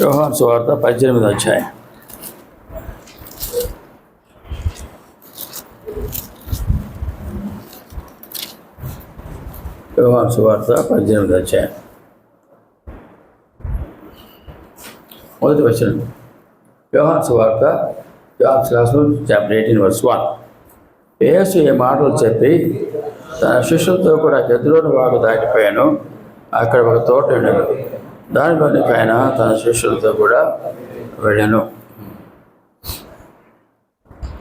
యోహాను సువార్త 18వ అధ్యాయం. యోహాను సువార్త 18వ అధ్యాయం మొదటి వచనం. యోహాను సువార్త చాప్టర్ 18 verse 1. యేసు ఈ మాటలు చెప్పి తన శిష్యులతో కూడా గదిలోని వాగు దాటిపోయాను. అక్కడ ఒక తోట ఉండేది, దానిలోనికి ఆయన తన శిష్యులతో కూడా వెళ్ళాను.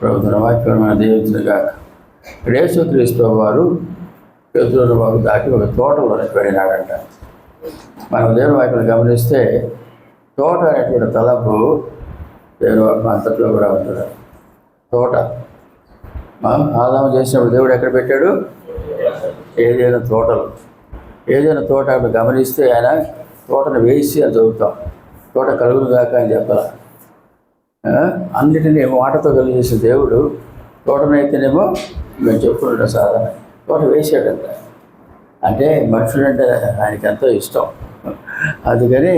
ప్రభుత్వ వాక్యమైన దేవునిగా ఇక్కడ యేసుక్రీస్తు వారు గదిలోని వాగు దాటి ఒక తోటలోనికి వెళ్ళినాడంట. మనం దేవుని వాక్యను గమనిస్తే తోట అనేటువంటి తలపు దేవుని అంతట్లో కూడా ఉంటుంది. తోట ఆదాము చేసినప్పుడు దేవుడు ఎక్కడ పెట్టాడు? ఏదైనా తోటలు, ఏదైనా తోట గమనిస్తే ఆయన తోటను వేసి అని చదువుతాం. తోట కలుగును కాక అని చెప్పాల. అన్నిటినీ మాటతో కలిగేసిన దేవుడు తోటనైతేనేమో మేము చెప్పుకుంటాం సాధారణ తోట వేసాడంట. అంటే మనుషులంటే ఆయనకి ఎంతో ఇష్టం. అందుకని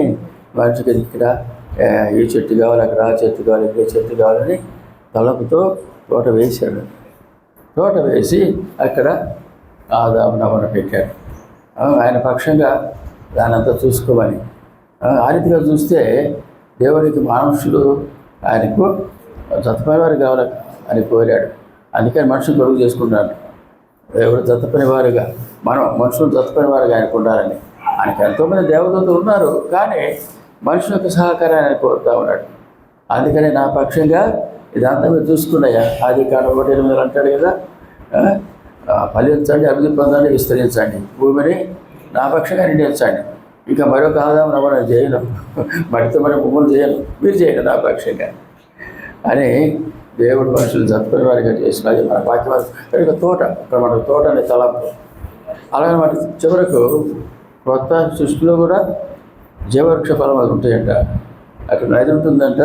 మనిషికి ఇక్కడ ఈ చెట్టు కావాలి, అక్కడ ఆ చెట్టు కావాలి, ఇక్కడ చెట్టు కావాలని తలపుతో తోట వేశాడు. తోట వేసి అక్కడ ఆదామును పెట్టాడు. ఆయన పక్షంగా దానంతా చూసుకోమని. ఆ రీతిగా చూస్తే దేవునికి మనుషులు ఆయనకు జతపని వారు కావాలి అని కోరాడు. అందుకని మనుషులు గొడుగు చేసుకుంటాడు. దేవుడు జతపని వారుగా, మనం మనుషులు జతపని వారుగా ఆయనకు ఉండాలని. ఆయనకు ఎంతోమంది దేవదూతలు ఉన్నారు, కానీ మనుషుల యొక్క సహకారాన్ని ఆయన కోరుతూ ఉన్నాడు. అందుకని నా పక్షంగా ఇదంతా మీరు చూసుకున్నాయా, ఆది కాండం 1:8 అంటాడు కదా, ఫలించండి, అభివృద్ధి పొందండి, విస్తరించండి, భూమిని నా పక్షంగా నిండించండి. ఇంకా మరొక ఆదాము నమ్మని చేయను, మడితో మరి భూములు చేయను, మీరు చేయండి నా పక్షంగా అని దేవుడు మనుషులు జతపని వారిగా చేసినది మన వాక్యం. తోట, అక్కడ మన తోట అనే తలంపు. అలాగే మన చివరకు కొత్త సృష్టిలో కూడా జీవవృక్ష ఫలం ఉంటాయంట. అక్కడ నది ఉంటుందంట,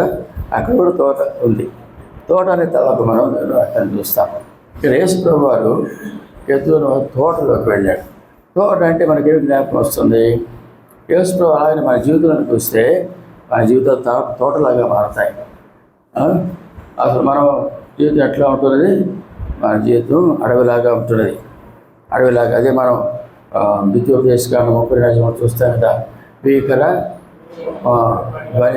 అక్కడ కూడా తోట ఉంది. తోట అనే తలంపు మనం అక్కడ చూస్తాం. ఇక్కడ యేసు ప్రభు వారు ఎత్తున తోటలోకి వెళ్ళాడు. తోట అంటే మనకేమి జ్ఞాపకం వస్తుంది? యేసు ప్రభు అలాగే మన జీవితాలను చూస్తే మన జీవితాలు తోటలాగా మారుతాయి. అసలు మనం జీవితం ఎట్లా ఉంటున్నది? మన జీవితం అడవిలాగా ఉంటున్నది. అడవిలాగా అదే మనం ద్వితీయోపదేశకాండం 30 చూస్తాం కదా, భీకర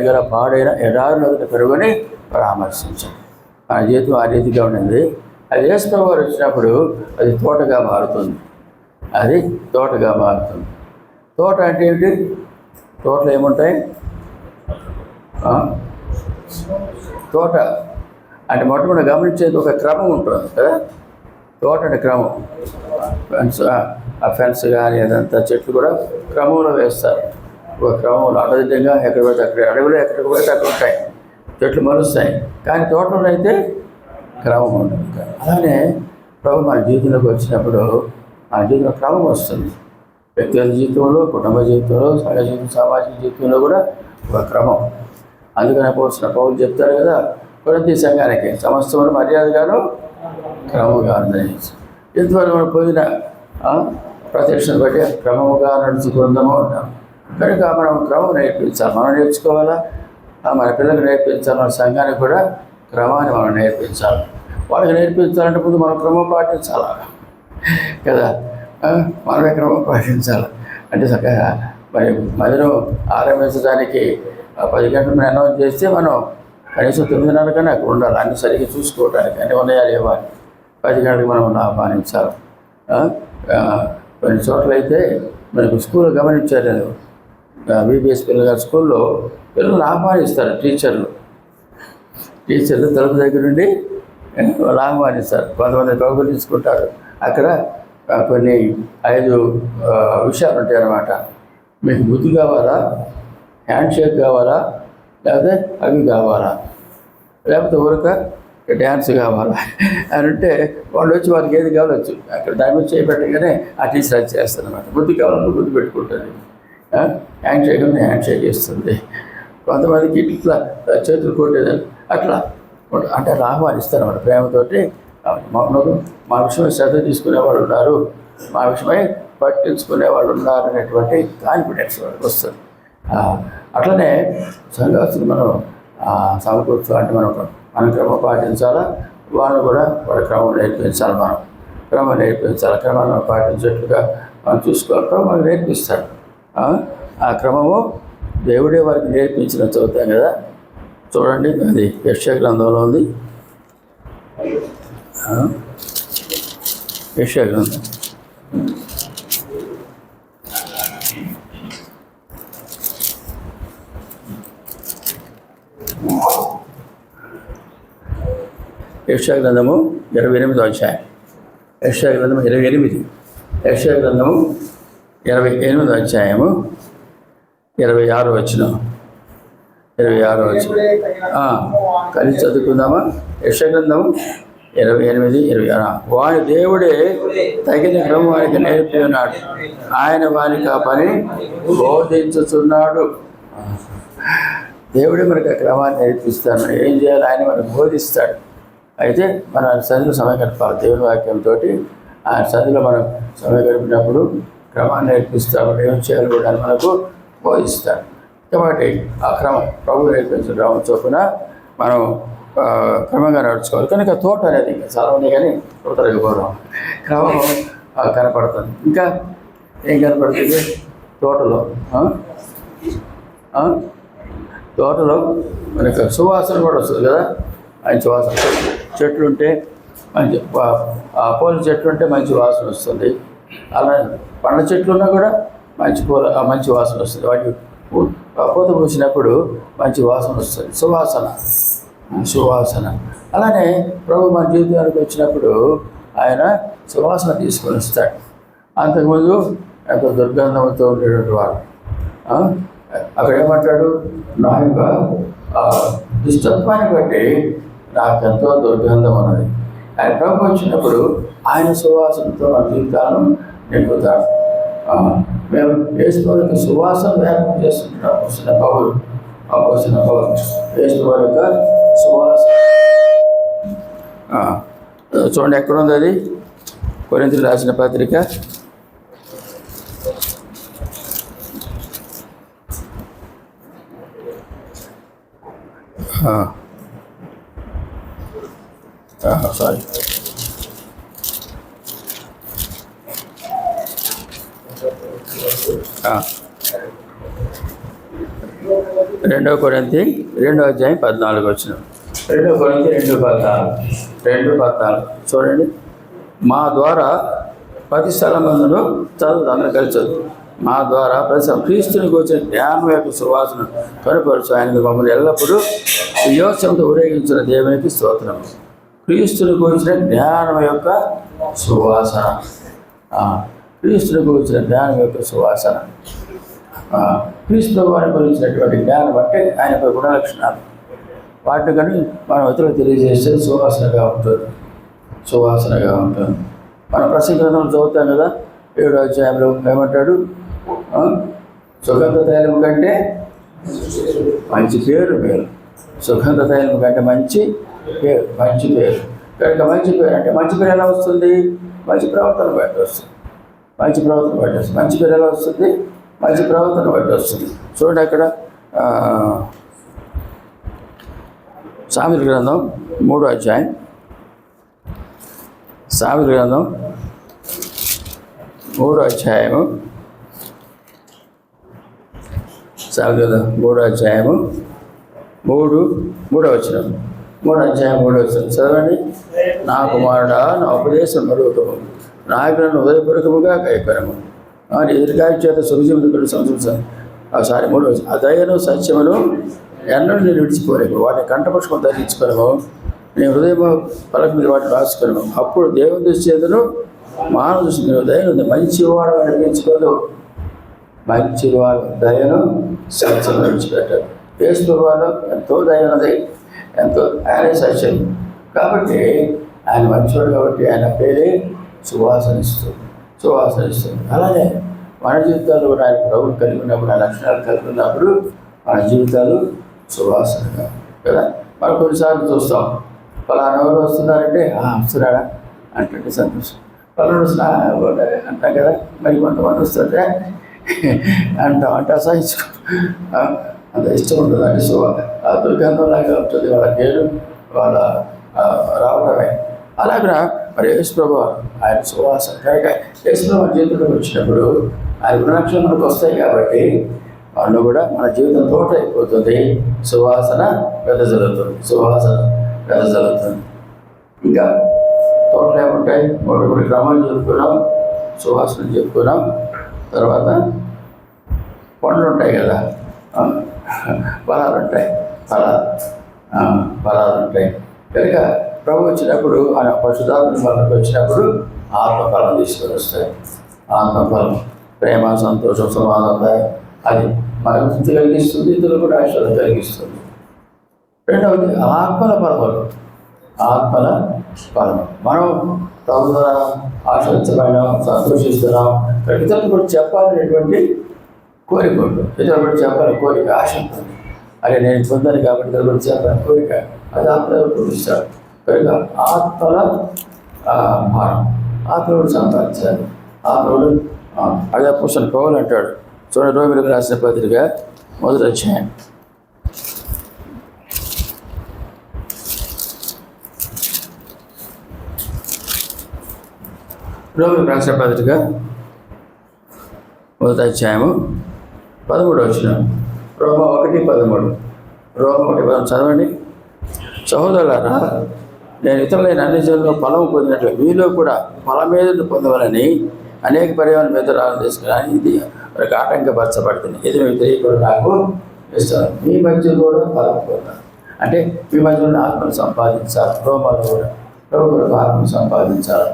గల పాడైన ఎడారులకు పెరుగుని పరామర్శించాం. మన జీవితం ఆ రీతిగా ఉండింది. అది యేసు ప్రభు వారు వచ్చినప్పుడు అది తోటగా మారుతుంది. అది తోటగా మారుతుంది. తోట అంటే ఏంటి? తోటలో ఏముంటాయి? తోట అంటే మొట్టమొదటి గమనించేది ఒక క్రమం ఉంటుంది కదా. తోట అంటే క్రమం. ఫెన్స్ కానీ అదంతా చెట్లు కూడా క్రమంలో వేస్తారు. ఒక క్రమంలో అడవిగా ఎక్కడ పడితే అక్కడ, అడవిలో ఎక్కడికి పడితే అక్కడ ఉంటాయి, చెట్లు మరుస్తాయి. కానీ తోటలో అయితే క్రమం ఉంటుంది. అలానే ప్రభు మన జీవితంలోకి వచ్చినప్పుడు మన జీవితంలో క్రమం వస్తుంది. వ్యక్తిగత జీవితంలో, కుటుంబ జీవితంలో, సంఘ జీవితం, సామాజిక జీవితంలో కూడా ఒక క్రమం. అందుకనే పోసిన పౌలు చెప్తారు కదా, కొరింథీ సంఘానికి సమస్తమును మర్యాదగాను క్రమముగా ఉందని. ఇంతవరకు మనం పోయిన ప్రత్యక్షను బట్టి క్రమముగా నడుచుకుందాము ఉంటాం. కనుక మనం క్రమం నేర్పించాలి. మనం నేర్చుకోవాలా, మన పిల్లలకు నేర్పించాలి. మన సంఘానికి కూడా క్రమాన్ని మనం నేర్పించాలి. వాళ్ళకి నేర్పించాలంటే ముందు మనం క్రమం పాటించాలా కదా. మనమే క్రమం పాటించాలి. అంటే చక్కగా మరి మధ్యలో ఆరంభించడానికి 10 గంటలు అనౌన్స్ చేస్తే మనం కనీసం 9:30 కన్నా అక్కడ ఉండాలి. అన్ని సరిగ్గా చూసుకోవడానికి, అంటే ఉన్నాయా లేవా 10 గంటలకు మనం ఆహ్వానించాలి. కొన్ని చోట్ల అయితే మనకు స్కూల్లో గమనించారు, బీబీఎస్ పిల్లల స్కూల్లో పిల్లలు ఆహ్వానిస్తారు. టీచర్లు తలుపు దగ్గర నుండి వాళ్ళు ఆహ్వానిస్తారు. కొంతమంది కౌగులు తీసుకుంటారు. అక్కడ కొన్ని 5 విషయాలు ఉంటాయి అన్నమాట. మీకు బుద్ధి కావాలా, హ్యాండ్ షేక్ కావాలా, లేకపోతే అవి కావాలా, లేకపోతే ఊరక డ్యాన్స్ కావాలా అని అంటే వాళ్ళు వచ్చి వారికి ఏది కావాలొచ్చు అక్కడ దాని మీద చేయబెట్టగానే ఆ టీచర్ అది చేస్తుంది అన్నమాట. బుద్ధి కావాలని బుద్ధి పెట్టుకుంటుంది. హ్యాండ్ షేక్ అని హ్యాండ్ షేక్ చేస్తుంది. కొంతమందికి ఇట్లా చేతులు కొట్టేదని అట్లా అంటే అట్లా ఆహ్వానిస్తారు అన్నమాట ప్రేమతోటి. మా విషయమై శ్రద్ధ తీసుకునేవాళ్ళు ఉన్నారు, మా విషయమై పట్టించుకునే వాళ్ళు ఉన్నారు అనేటువంటి కాన్ఫిడెన్స్ వాళ్ళకి వస్తుంది. అట్లనే సంఘస్థులు మనం సమకూర్చు అంటే మనం క్రమం పాటించాలా, వాళ్ళు కూడా వాళ్ళ క్రమం నేర్పించాలి. మనం క్రమం నేర్పించాలి. క్రమాన్ని పాటించేట్టుగా మనం చూసుకోవాలి. క్రమం నేర్పిస్తాడు. ఆ క్రమము దేవుడే వారికి నేర్పించిన చదువుతాం కదా. చూడండి, అది యెషయా గ్రంథంలో ఉంది. యెషయా గ్రంథం యెషయా గ్రంథము 28వ అధ్యాయం. యెషయా గ్రంథము 28. యెషయా గ్రంథము 28వ అధ్యాయము 26వ వచనం. 26వ వచనం కలిసి చదువుకుందామా? యెషయా గ్రంథము 28, 26. వాని దేవుడే తగిన క్రమం వారికి నేర్పి ఉన్నాడు, ఆయన వారికి ఆ పని బోధించుతున్నాడు. దేవుడే మనకు ఆ క్రమాన్ని నేర్పిస్తాడు. ఏం చేయాలి ఆయన మనకు బోధిస్తాడు. అయితే మన సన్నిధిలో సమయం గడపాలి. దేవుని వాక్యంతో ఆయన సన్నిధిలో మనం సమయం గడిపినప్పుడు క్రమాన్ని నేర్పిస్తాడు. ఏం చేయాలి కూడా మనకు బోధిస్తాడు. కాబట్టి ఆ క్రమం ప్రభు నేర్పించిన క్రమం చొప్పున మనం క్రమంగా నడుచుకోవాలి. కనుక తోట అనేది ఇంకా చాలా ఉంది, కానీ తోటలకు పోవడం క్రమం కనపడుతుంది. ఇంకా ఏం కనపడుతుంది? తోటలో మనకు సువాసన కూడా వస్తుంది కదా. మంచి వాసన, చెట్లు ఉంటే మంచి పూల చెట్లు ఉంటే మంచి వాసన వస్తుంది. అలా పండ్ల చెట్లు ఉన్నా కూడా మంచి వాసన వస్తుంది. వాటి పూత పూసినప్పుడు మంచి వాసన వస్తుంది, సువాసన. అలానే ప్రభు మన జీవితానికి వచ్చినప్పుడు ఆయన సువాసన తీసుకొని వస్తాడు. అంతకుముందు ఎంతో దుర్గంధంతో ఉండేటువంటి వాడు అక్కడ ఏమంటాడు? నా యొక్క దుష్టత్వాన్ని బట్టి నాకెంతో దుర్గంధం ఉన్నది. ఆయన ప్రభు వచ్చినప్పుడు ఆయన సువాసనతో మన జీవితాలను నింపుతాడు. మేము యేసు యొక్క సువాసన వ్యాపం చేస్తుంటాం. పౌలు యేసు యొక్క సువాసన చూడండి, ఎక్కడుంది అది? కొరింథీయులకు రాసిన పత్రిక 2 కొరింథీ 2వ అధ్యాయం 14 వచనం. 2 కొరింథీ 2:14 చూడండి. మా ద్వారా ప్రతి స్థలమందును చదువు, అందరూ కలిసి చదువు. మా ద్వారా ప్రతి క్రీస్తుని కూర్చిన జ్ఞానం యొక్క సువాసన కనుపరుచు ఆయనకు మమ్మల్ని ఎల్లప్పుడూ వియోచనతో ఊరేగించిన దేవునికి స్తోత్రం. క్రీస్తుని కూర్చిన జ్ఞానం యొక్క సువాసన, క్రీస్తుని కూర్చిన జ్ఞానం యొక్క సువాసన. క్రీస్తు వారిని గురించినటువంటి జ్ఞానం అంటే ఆయన గుణలక్షణాలు. వాటిని కానీ మనం ఇతరులకు తెలియజేస్తే సువాసనగా ఉంటుంది. మన ప్రసంగం చదువుతాం కదా, 7వ అధ్యాయంలో ఏమంటాడు? సుగంధ తైలం కంటే మంచి పేరు మేలు. సుగంధ తైలం కంటే మంచి పేరు. కనుక మంచి పేరు అంటే మంచి పేరు ఎలా వస్తుంది? మంచి ప్రవర్తన బట్టి వస్తుంది. మంచి పేరు ఎలా వస్తుంది? మంచి ప్రవర్తన బట్టి వస్తుంది. చూడండి అక్కడ సామెతల గ్రంథం 3వ అధ్యాయం. సామెతల గ్రంథం 3వ అధ్యాయము. సామెతల గ్రంథం 3వ అధ్యాయము 3వ వచనం. 3వ అధ్యాయం 3వ వచనం చదవండి. నా కుమారుడా, నా ఉపదేశం మరొకము, నా ఆజ్ఞలను ఉదయపూర్వకముగా కైకొనము. ఎదురుకాయ చేత సుఖజీవితుడు సంతోషాలు. 3వ వచనం. అదయను సత్యమును ఎన్నడూ నేను విడిచిపోలేము. వాటిని కంఠపుష్పం ధరించుకోలేము. నేను హృదయము పలక మీద వాటిని రాసుకున్నాను. అప్పుడు దేవుని దృష్టి చేతును మానవ దృష్టి దయను మంచివాడు అనిపించుకోదు. మంచివాడు దయను సత్యం విడిచిపెట్టారు. యేసు వారు ఎంతో దయ ఉన్నది, ఎంతో ఆయనే సత్యం. కాబట్టి ఆయన మంచివాడు కాబట్టి ఆయన పేరే సువాసనిస్తుంది. అలానే మన జీవితాలు కూడా ఆయన ప్రభుత్వం కలిగి ఉన్నప్పుడు, ఆ లక్షణాలు కలిగి ఉన్నప్పుడు మన జీవితాలు సువాసనగా కదా. మనం కొన్నిసార్లు చూస్తాం, పలానా ఎవరు వస్తున్నారంటే వస్తున్నాడా అంటే సంతోషం. పలానా వస్తున్నా అంటాం కదా. మరి కొంతమంది వస్తుంటే అంటాం, అంటే అసహించుకో అంత ఇష్టం ఉంటుంది. అంటే దుర్గంధంలాగా ఉంటుంది వాళ్ళ పేరు, వాళ్ళ రావడమే. అలాగే మరి యేసుప్రభు ఆయన సువాసన కనుక యేసుప్రభు జీవితంలోకి వచ్చినప్పుడు ఆయన గుణలక్షణాలు మనకు వస్తాయి కాబట్టి వాళ్ళు కూడా మన జీవితం తోట అయిపోతుంది. సువాసన వెదజల్లుతుంది, సువాసన వెదజల్లుతుంది. ఇంకా తోటలు ఏముంటాయి? ఒకటి క్రమాలు చెప్పుకున్నాం, సువాసన చెప్పుకున్నాం. తర్వాత పండ్లు ఉంటాయి కదా, ఫలాలు ఉంటాయి, ఫలాలు ఉంటాయి. కనుక ప్రభు వచ్చినప్పుడు ఆయన పరిశుద్ధాత్మ మనకు వచ్చినప్పుడు ఆత్మఫలం తీసుకొని వస్తాయి. ఆత్మఫలం ప్రేమ, సంతోషం, సమాధానం, అది మనకు తృప్తి కలిగిస్తుంది, ఇతరులు కూడా ఆశ్చర్యం కలిగిస్తుంది. రెండవది ఆత్మల ఫలములు. ఆత్మల ఫలము మనం ప్రభు ద్వారా ఆశ్చర్యమైన సంతోషిస్తున్నాం. ఇతరులు కూడా చెప్పాలనేటువంటి కోరిక ఉంటుంది, ఇతరులు కూడా చెప్పాలని కోరిక, ఆశ ఉంటుంది. అదే నేను పొందాను కాబట్టి ఇతరులు కూడా చెప్పాలని కోరిక, అది ఆత్మలు పూజిస్తాడు. కనుక ఆత్మల భారం, ఆత్మలు సంపాదించాలి. ఆత్మలు అదే పుస్తకం పౌలు అంటాడు చూడండి, రోమిలకు రాసిన పత్రిక 1వ అధ్యాయం. రోమిలకు రాసిన పత్రిక 1వ అధ్యాయము 13వ వచనం. రోమా 1:13. రోమా 1:13 చదవండి. సహోదరులారా, నేను ఇతరులైన అన్ని జనుల్లో ఫలం పొందినట్లు మీలో కూడా ఫలమేదను పొందవాలని అనేక పర్యావరణ మిత్రాలను తీసుకుని ఇది మనకు ఆటంకపరచబడుతుంది. ఇది మీకు తెలియకుండా నాకు ఇస్తాను. మీ మధ్య కూడా ఫలం పొందాలి అంటే మీ మధ్యలో ఆత్మను సంపాదించాలి. రోమాలు కూడా ప్రభు ఆత్మను సంపాదించాలి,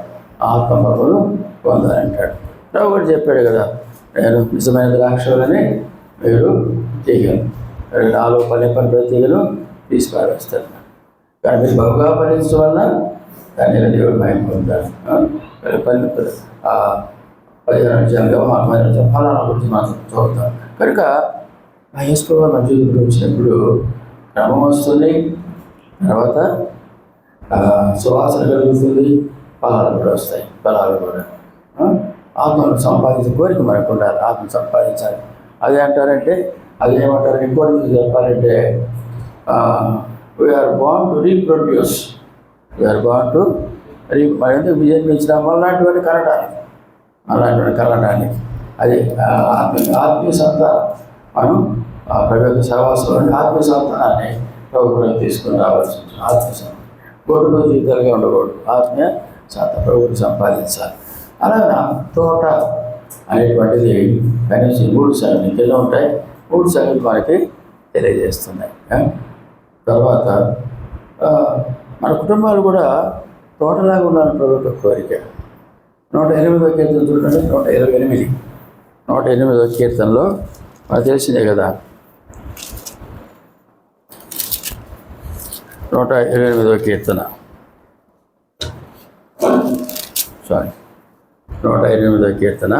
ఆత్మ ఫలములు పొందాలంటాడు. ప్రభు కూడా చెప్పాడు కదా, నేను నిజమైన ద్రాక్షలని మీరు తీగలు, నాలో పల్లెపల్లి తీగలు తీసి పారేస్తాను. కానీ మీరు బహుగా ఫలించడం వల్ల దాన్ని దేవుడు మహిమ పొందాలి. 15 ఫలాల గురించి మనం చూద్దాం. కనుక ఆ యేసుప్రభు మన జీవితంలో వచ్చినప్పుడు క్రమం వస్తుంది, తర్వాత సువాసన కలుగుతుంది, ఫలాలు కూడా వస్తాయి. ఫలాలు కూడా ఆత్మను సంపాదించే కోరిక మనకు ఉండాలి. ఆత్మ సంపాదించాలి. అదే అంటారంటే, అది ఏమంటారు ఇంకోటి చెప్పాలంటే, we are born to reproduce. We are born to మరి ఎందుకు జన్మించిన అలాంటివన్నీ కలడానికి అది ఆత్మీయ సంతానం. మనం ప్రభుత్వ సహవాసంలో ఆత్మీయ సంతానాన్ని ప్రభుత్వం తీసుకుని రావాల్సి ఉంటుంది. ఆత్మీయ సంతానం కోటి జీవితాలుగా ఉండకూడదు. ఆత్మీయ సంతానం ప్రభుత్వం సంపాదించాలి. అలాగే తోట అనేటువంటిది కనీసం 3 సంగతులు కింద ఉంటాయి. 3 సంగతులు మనకి తెలియజేస్తున్నాయి. తర్వాత మన కుటుంబాలు కూడా తోటలాగా ఉండాలని ప్రభుత్వ కోరిక. 108వ కీర్తన చూడండి. 128వ కీర్తనలో మనకు తెలిసిందే కదా, 128వ కీర్తన 128వ కీర్తన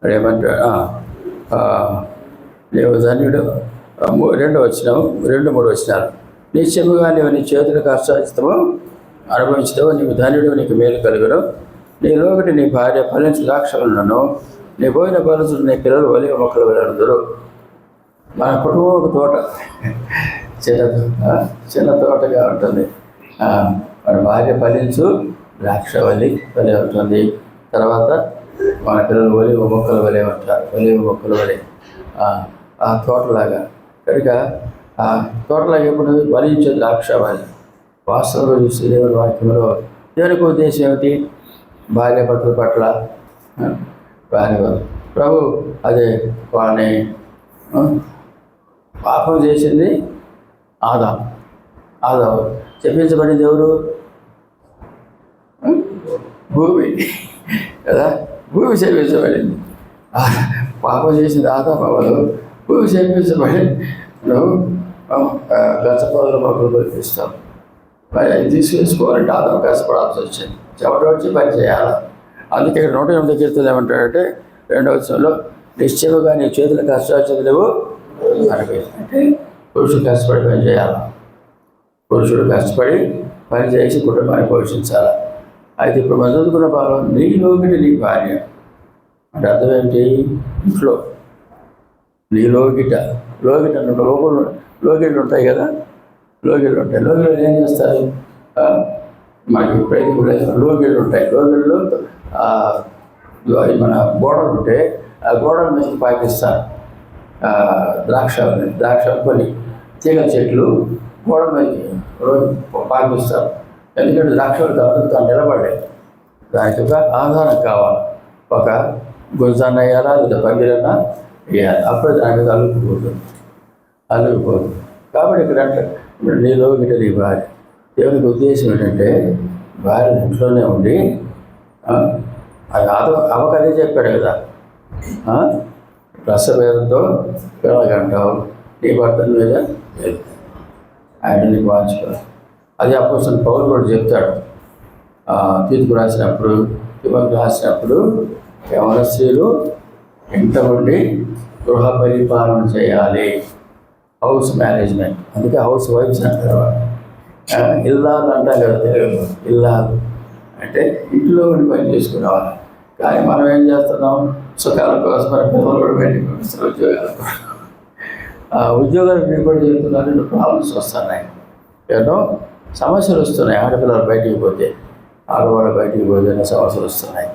ఏమంటాడు? నీవు ధన్యుడు 2వ వచనం, 2-3 వచనాలు. నిశ్చయముగా నీవు నీ చేతులకు కష్టాచితము అనుభవించడం, నీవు ధన్యుడు, నీకు మేలు కలుగును. నీలో ఒకటి నీ భార్య ఫలించిన ద్రాక్షలను, నీ పోయిన ఫలించిన నీ పిల్లలు ఒలివ మొక్కలు వెళ్ళందరూ. మన కుటుంబం ఒక తోట, చిన్న తోటగా ఉంటుంది. మన భార్య ఫలించు ద్రాక్షవల్లి వలె ఉంటుంది. తర్వాత మన పిల్లలు ఒలివ మొక్కలు వలె ఉంటారు, ఒలివ మొక్కలు వలె ఆ తోటలాగా. కనుక ఆ తోటలాగా ఎప్పుడు ఫలించే ద్రాక్షవల్లి. వాస్తవంలో చూస్తే దేవుని వాక్యంలో దేవునికి ఉద్దేశం ఏమిటి? భార్య భర్తల పట్ల ప్రభు అదే వాళ్ళని పాపం చేసింది ఆదాము చెప్పించబడింది ఎవరు? భూమి కదా, భూమి చెప్పించబడింది. పాపం చేసింది ఆదాము, భూమి చెప్పించబడి నువ్వు గచ్చపొదల మొక్కలు కల్పిస్తాం. మరి అది తీసుకెసుకోవాలంటే ఆదాము కష్టపడాల్సి వచ్చింది, చెమట వచ్చి పని చేయాలి. అందుకే ఇక్కడ 108వ కీర్తనలు ఏమంటాడంటే 2వ వచనంలో, నిశ్చయముగా నీ చేతుల కష్టాచరులేవు అంటే పురుషుడు కష్టపడి పని చేయాలి. పురుషుడు కష్టపడి పని చేసి కుటుంబాన్ని పోషించాలి. అయితే ఇప్పుడు మనం చదువుకున్న భావం, నీలోకి నీ భార్య అంటే అర్థం ఏంటి? ఇంట్లో నీ లోగిట లోగిళ్ళు ఉంటాయి కదా, లోగిళ్ళు ఉంటాయి. లోగిళ్ళు ఏం చేస్తారు? మనకి ఎప్పుడైతే కూడా లోగిళ్ళు ఉంటాయి. లోగిళ్ళు మన గోడలు ఉంటే ఆ గోడల మీద పాకిస్తారు ద్రాక్ష కొన్ని తీగ చెట్లు గోడ మీద పాకిస్తారు. ఎందుకంటే ద్రాక్షలు తగ్గుతాను నిలబడలేదు. దానికి ఒక ఆధారం కావాలి. ఒక గుంజాన్న వేయాలా లేదా పందిరన్నా వేయాలి. అప్పుడే దాని మీద అల్లుకుపోతుంది. కాబట్టి ఇక్కడ అంటే నీలో గిట్ట నీ భార్య. దేవునికి ఉద్దేశం ఏంటంటే భార్య ఇంట్లోనే ఉండి అది అవకదే చెప్పాడు కదా, రసవేదంతో పిల్లగంటావు నీ భర్త మీద ఆయన నీకు వాంచుకోవాలి. అది అపోస్తలుడైన పౌలు కూడా చెప్తాడు. తీతుకు రాసినప్పుడు యవన స్త్రీలు ఇంట ఉండి గృహ పరిపాలన చేయాలి, హౌస్ మేనేజ్మెంట్. అందుకే హౌస్ వైఫ్స్ అంటారు. ఇల్లాలు అంటాం కదా తెలుగులో. ఇల్లాలు అంటే ఇంట్లో ఉండి పని చేసుకునేవాళ్ళు. కానీ మనం ఏం చేస్తున్నాం? సుఖాల కోసం పిల్లలు కూడా బయటకు పంపిస్తారు ఉద్యోగాలకు. ఉద్యోగాలకు రిపోర్ట్ చేస్తున్నారు, ప్రాబ్లమ్స్ వస్తున్నాయి, ఏదో సమస్యలు వస్తున్నాయి. ఆడపిల్లలు బయటికి పోతే, ఆడవాళ్ళు బయటికి పోతే సమస్యలు వస్తున్నాయి.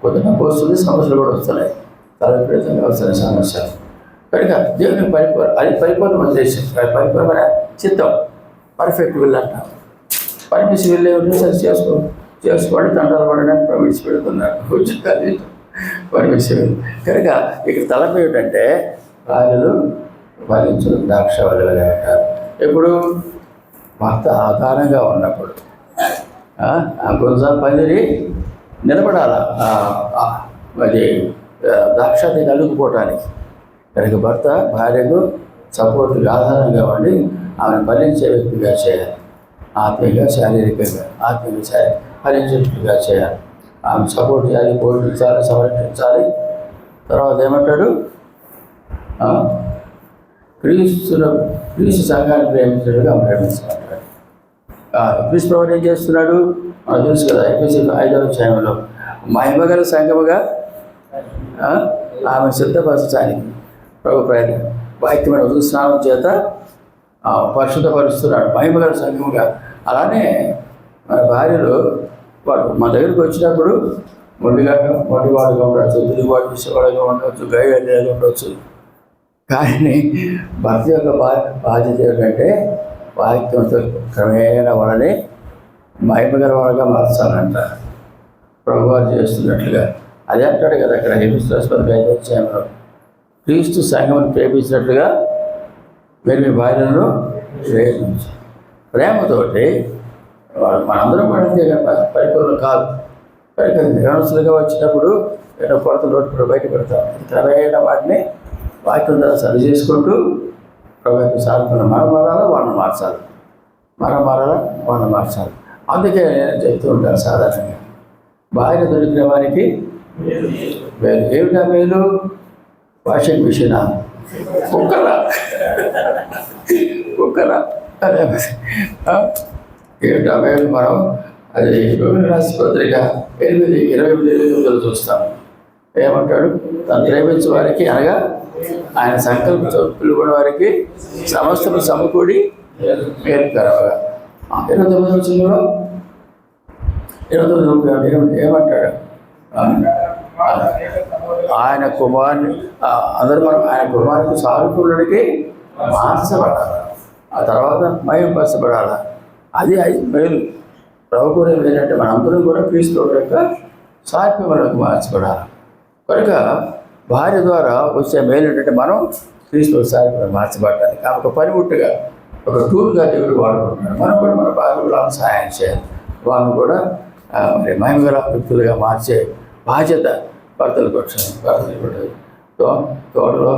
కొత్త డబ్బు వస్తుంది, సమస్యలు కూడా వస్తున్నాయి. చాలా విపరీతంగా వస్తున్నాయి సమస్యలు. కనుక దేవుని పరిపూర్ణ ఉద్దేశం, పరిపూర్ణమైన చిత్తం, పర్ఫెక్ట్ విల్ అంటాం. పర్మిషన్ వెళ్ళే సరి చేసుకోండి తండ్రులు పడడానికి విడిచిపెడుతున్నారు ఉద్యోగాలు పర్మిషన్. కనుక ఇక్కడ తలపు ఏమిటంటే రాజులు ఫలించడం ద్రాక్ష వల్లగా అంటారు. ఎప్పుడు భర్త ఆధారంగా ఉన్నప్పుడు ఆ గుంజా పందిరి నిలబడాల అది ద్రాక్షని కలుగుపోవటానికి. కనుక భర్త భార్యకు సపోర్ట్గా ఆధారంగా ఉండి ఆమెను ఫలించే వ్యక్తిగా చేయాలి. ఆత్మీయంగా శారీరకంగా ఫలించేట్టుగా చేయాలి. ఆమె సపోర్ట్ చేయాలి, పోషించాలి, సంరక్షించాలి. తర్వాత ఏమంటాడు? క్రీస్తు సంఘాన్ని ప్రేమించినట్టుగా ప్రేమించాలంటాడు. క్రీస్తు ప్రభువు ఏం చేస్తున్నాడు? మనకు తెలుసు కదా, ఎఫెసీయుల 5వ అధ్యాయంలో మహిమగల సంఘముగా ఆమె సిద్ధపరచడానికి ప్రభు ప్రయత్నం వాక్యమైన ఉదయ స్నానం చేత పరిశుద్ధపరుస్తున్నాడు. మహిమగల సంఘముగా. అలానే మన భార్యలు వాడు మన దగ్గరికి వచ్చినప్పుడు మొండివాడుగా ఉండవచ్చు, దిగుబాటు చేసేవాడుగా ఉండవచ్చు, గైడ్గా ఉండవచ్చు. కానీ భర్త యొక్క బాధ్యత ఏమిటంటే వాక్యంతో క్రమేణా వాళ్ళని మహిమగల వాళ్ళగా మార్చాలంట ప్రభువారు చేస్తున్నట్లుగా. అదే అంటాడు కదా అక్కడ ఎఫెసీయుల 5వ అధ్యాయంలో, క్రీస్తు సంఘమును ప్రేమించినట్లుగా మీరు మీ భార్యలను ప్రేమించి. ప్రేమతోటి మనందరం పడితే పరిపూర్ణం కాదు. యవనస్తులుగా వచ్చినప్పుడు ఏదో కొరత లోటు బయట పెడతాం. క్రమేణ వాటిని వాక్యం ద్వారా సరి చేసుకుంటూ ప్రభుత్వ సాధన మనం మారాలా వాళ్ళని మార్చాలి. అందుకే నేను చెప్తూ ఉంటాను సాధారణంగా, భార్య దొరికిన వారికి మేలు. ఏమిటా మేలు? వాషింగ్ మిషన్, కుక్కరా అదే ఏమిటా మేలు? మనం అది రాశి పత్రిక 8:28 చూస్తాం. ఏమంటాడు? తను ప్రేమించే వారికి అనగా ఆయన సంకల్పంతో పిలువని వారికి సమస్తము సమకూడి మేలుకరగా. 29వ వచనంలో ఏమంటాడు? ఆయన కుమారుని అందరూ మనం ఆయన కుమారునికి సానుకూలుడికి మార్చబడాలి. ఆ తర్వాత మహిమపరచబడాలి. అది మేలు. ప్రభుత్వం ఏంటంటే మనందరం కూడా క్రీస్తు యొక్క సాత్మ్యములకు మార్చబడాలి. కనుక భార్య ద్వారా వచ్చే మేలు ఏంటంటే మనం క్రీస్తు సాత్మ్యం మార్చబడాలి. ఒక పనిముట్టుగా, ఒక టూల్గా దేవుడు వాడుకుంటున్నాడు. మనం కూడా మన భార్యలకు సహాయం చేయాలి. వాళ్ళని కూడా మరి మహిమగల వ్యక్తులుగా మార్చే బాధ్యత భర్తలకు వచ్చింది. తోటలో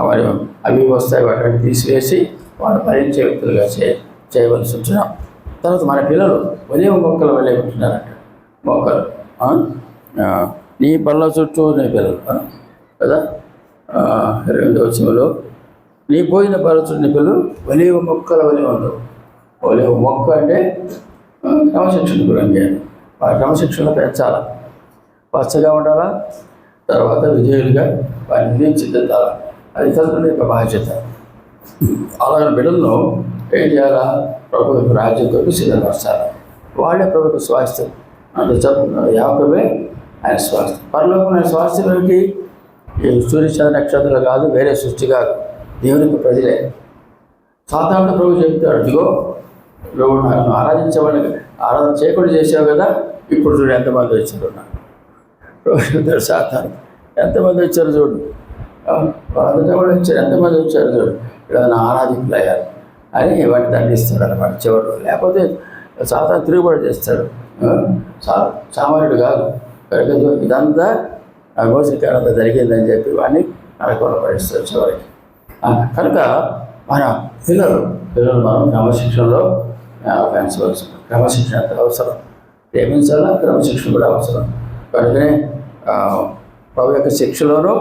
మరి అవి వస్తాయి, వాటిని తీసివేసి వాళ్ళు భరించే వ్యక్తులుగా చేయవలసి ఉంటున్నాం. తర్వాత మన పిల్లలు ఒలివ మొక్కలు వల్లే ఉంటున్నారంట. మొక్కలు నీ పళ్ళ చుట్టూ నీ పిల్లలు కదా. 2వ వచనంలో నీ పోయిన పళ్ళ చుట్టూ నీ పిల్లలు ఒలివ మొక్కల వలె ఉండవు. ఒలివ మొక్క అంటే క్రమశిక్షణ గురించి. ఆ క్రమశిక్షణ పెంచాలా, పచ్చగా ఉండాలా, తర్వాత విధేయులుగా వారిని తీర్చిదిద్దాలి. అది తల్లిదండ్రుల యొక్క బాధ్యత. అలాగే బిడ్డలను ఏం చేయాలా? ప్రభు రాజ్యం కొరకు సిద్ధపరచాలి. వాళ్ళే ప్రభుత్వ స్వాస్థ్యం. అంత చెప్తున్నారు, యాకోబే ఆయన స్వాస్థ్యం. పరలోకం ఆయన స్వాస్థ్యం ఏమిటి? ఈ సూర్యచంద్ర నక్షత్రాలు కాదు, వేరే సృష్టి కాదు, దేవునికి ప్రజలే. సాధారణ ప్రభు చెప్తాడు, ఇదిగో నువ్వు నన్ను ఆరాధించేవాడిని ఆరాధన చేయకుండా చేసావు కదా, ఇప్పుడు చూడు ఎంతమంది వచ్చారు. ప్రభు చెప్తాడు సాధారణ, ఎంతమంది వచ్చారు చూడు, వాళ్ళంతా కూడా వచ్చారు, ఎంతమంది వచ్చారు చూడు, ఇలా ఆరాధికులు అయ్యారు అని వాటిని దండిస్తాడు అన్నమాట చివరిలో. లేకపోతే సాధారణ తిరుగుబాటు చేస్తాడు, సామాన్యుడు కాదు. కనుక ఇదంతా మోసకారంతా జరిగిందని చెప్పి వాడిని నరకంలో పడిస్తారు చివరికి. కనుక మన పిల్లలు మనం క్రమశిక్షణలో పెంచవలసిన, క్రమశిక్షణ ఎంత అవసరం, ప్రేమించాలా, క్రమశిక్షణ కూడా అవసరం. కనుకనే ప్రభు యొక్క శిక్షలోనూ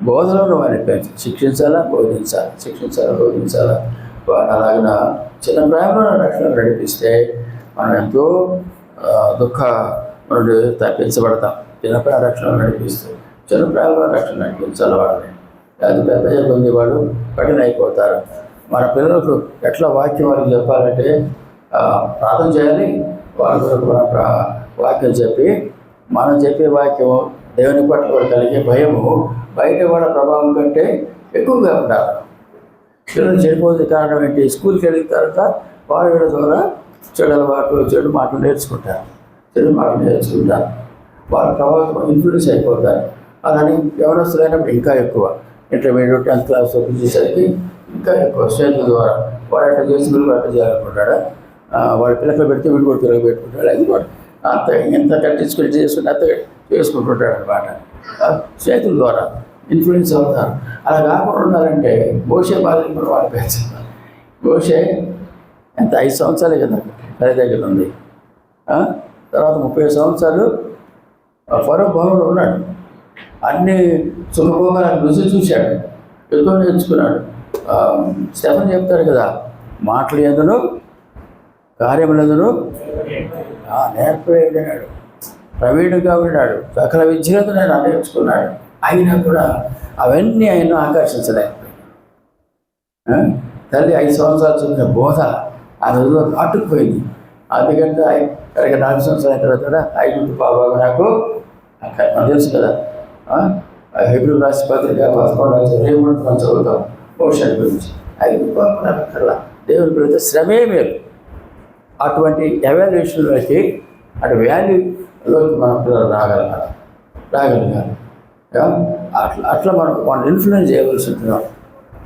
బోధనలోనూ వారిని పెంచి శిక్షించాలా, బోధించాలా. అలాగిన చిన్న ప్రాయంలో రక్షణ నడిపిస్తే మనం ఎంతో దుఃఖ నుండి తప్పించబడతాం. చిన్న ప్రాయ రక్షణ నడిపిస్తే, చిన్న ప్రాయంలో రక్షణ నడిపించాలి వాళ్ళని. అది పెద్ద పొంది వాళ్ళు కఠిన అయిపోతారు. మన పిల్లలకు ఎట్లా వాక్యం వాళ్ళకి చెప్పాలంటే ప్రార్థన చేయాలి, వాళ్ళ కొరకు మన వాక్యం చెప్పి, మనం చెప్పే వాక్యము దేవుని పట్ల కూడా కలిగే భయము బయట వాళ్ళ ప్రభావం కంటే ఎక్కువగా ఉండాలి. పిల్లలు చెడిపోతే కారణం ఏంటి? స్కూల్కి వెళ్ళిన తర్వాత వాళ్ళ ద్వారా చెడు అలవాటు, చెడు మాటలు నేర్చుకుంటారు. వాళ్ళ ప్రభావం ఇన్ఫ్లుయెన్స్ అయిపోతారు. అలానే యవనస్తులైనప్పుడు ఇంకా ఎక్కువ, ఇంటర్మీడియట్ 10th క్లాస్ వచ్చేసరికి ఇంకా ఎక్కువ స్నేహితుల ద్వారా వాడు అట్లా చేసి వీళ్ళు అట్లా చేయాలనుకుంటాడు. వాడి పిల్లలు పెడితే వీడు కూడా పిల్లలు పెట్టుకుంటాడు. అది కూడా అంత ఎంత కట్టించుకుని చేసుకుని అంత చేసుకుంటుంటాడు అనమాట. స్నేహితుల ద్వారా ఇన్ఫ్లుయెన్స్ అవుతారు. అలా కాకుండా ఉండాలంటే మోషే బాధ్యత కూడా వాళ్ళు పెంచాలి. మోషే ఎంత 5 సంవత్సరాలే కదా తల్లి దగ్గర ఉంది. తర్వాత 30 సంవత్సరాలు ఫరో భవనంలో ఉన్నాడు. అన్ని సుఖభోగాలను రుచి చూశాడు, ఎంతో నేర్చుకున్నాడు. స్టెఫెన్ చెప్తారు కదా, మాటలు ఎందును కార్యములందును నేర్పలేడు, ప్రవీణుగా ఉన్నాడు, సకల విద్యలతో నేను నేర్చుకున్నాడు. అయినా కూడా అవన్నీ ఆయన ఆకర్షించలేకపోయాడు. తల్లి 5 సంవత్సరాలు చెప్పిన బోధ ఆ రోజులో నాటుకుపోయింది. అందుకంటే 4 సంవత్సరాలు అయిన తర్వాత 5 బాగా నాకు తెలుసు కదా, హెబ్రీ రాసి పత్రిక 11 చదువుతాం మోషన్ గురించి. 5 బాగా దేవుని గురించి శ్రమే మేలు. అటువంటి ఎవాల్యుయేషన్లోకి, అటు వాల్యూలోకి మన పిల్లలు రాగలగాలి. అట్లా మనం వాళ్ళని ఇన్ఫ్లుయెన్స్ చేయవలసి ఉంటున్నాం.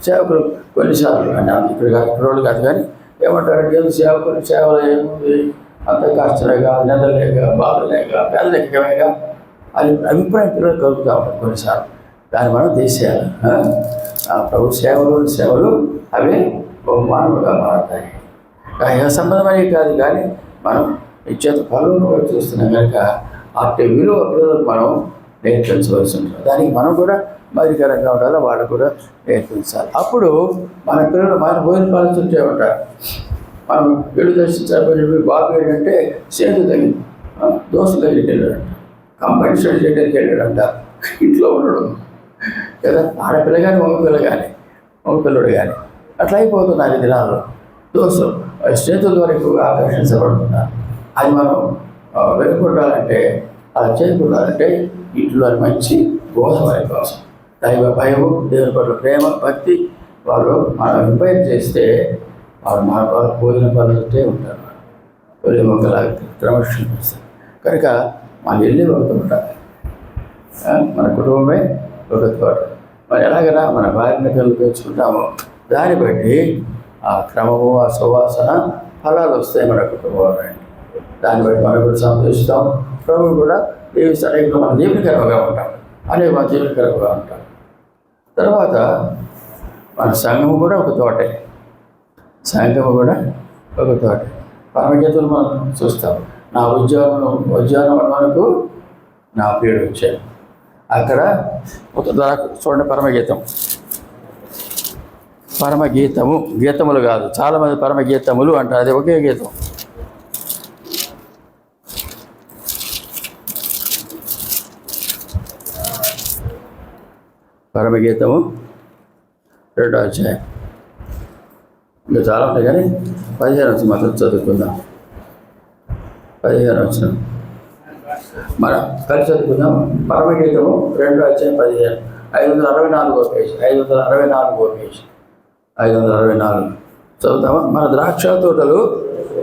సేవకులు కొన్నిసార్లు ఇక్కడ రోడ్డు కాదు కానీ ఏమంటారంటే, ఏదో సేవకులు సేవలు ఏముంది, అంత కష్టలేగా, నిందలేక, బాధలేక, పేదరికమేగా అది అభిప్రాయం పిల్లలు కలుగుతూ ఉంటాయి కొన్నిసార్లు. దాన్ని మనం తీసేయాలి. ప్రభు సేవలు అవి బహుమానముగా మారుతాయి. సంబంధమనే కాదు కానీ మనం ఇచ్చేత ఫలంలో చూస్తున్నాం కనుక అట్టి విలువ పిల్లలకు మనం నేర్పించవలసి ఉంటుంది. దానికి మనం కూడా మరికరంగా ఉండాలి, వాళ్ళు కూడా నేర్పించాలి. అప్పుడు మన పిల్లలు మన భోజన పాలిస్తుంటే ఉంటారు. మనం వీడు దర్శించాలి. బాబు ఏంటంటే సేతు తగిలి దోస్తులు దగ్గరికి వెళ్ళాడంట, కంబైన్ స్టడీ చేయడానికి వెళ్ళాడంట. ఇంట్లో ఉండడం కదా, ఆడపిల్ల కానీ మగపిల్లడు కానీ అట్లా అయిపోతున్నారు ఈ దినాల్లో. దోస్తులు స్నేహితుల ద్వారా ఎక్కువగా ఆకర్షించబడుతున్నారు. అది మనం వెనుకొట్టాలంటే, అలా చేయకూడాలంటే ఇంట్లో మంచి బోధ వారి కోసం, దైవ భయము, దేవుని పట్ల ప్రేమ, భక్తి వాళ్ళు మనం ఇంపైర్ చేస్తే వాళ్ళు మన భోజన పనులతో ఉంటారు. ఒరే మొక్కలాగా క్రమశిక్షణ చేస్తారు. కనుక మన ఇల్లు ఒక ఉండాలి, మన కుటుంబమే ఒక తోట. మరి ఎలాగైనా మన భార్యను పిల్లలు పెంచుకుంటామో దాన్ని బట్టి ఆ క్రమము, ఆ సువాసన ఫలాలు వస్తాయి మన కుటుంబంలో. దాన్ని బట్టి మనం కూడా సంతోషిస్తాం, ప్రభు కూడా దేవుడు మన దీవెనకరంగా ఉంటాం, అనేక మన దీవెనకరంగా ఉంటాం. తర్వాత మన సంఘము కూడా ఒక తోటే, పరమగీతలు మనం చూస్తాం. నా ఉద్యోగం మనకు నా ప్రియుడు వచ్చాడు. అక్కడ ఒక చూడండి, పరమగీతము, గీతములు కాదు, చాలామంది పరమగీతములు అంటారు, అది ఒకే గీతం. పరమగీతము 2వ అధ్యాయం. ఇంకా చాలా ఉంటాయి కానీ 15 వచ్చిన మాత్రం చదువుకుందాం. 15 వచ్చిన మనం కలిసి చదువుకుందాం. పరమగీతము 2వ అధ్యాయం 15, 564 పేజీ, 564 పేజీ, 564 చదువుతామా. మన ద్రాక్ష తోటలు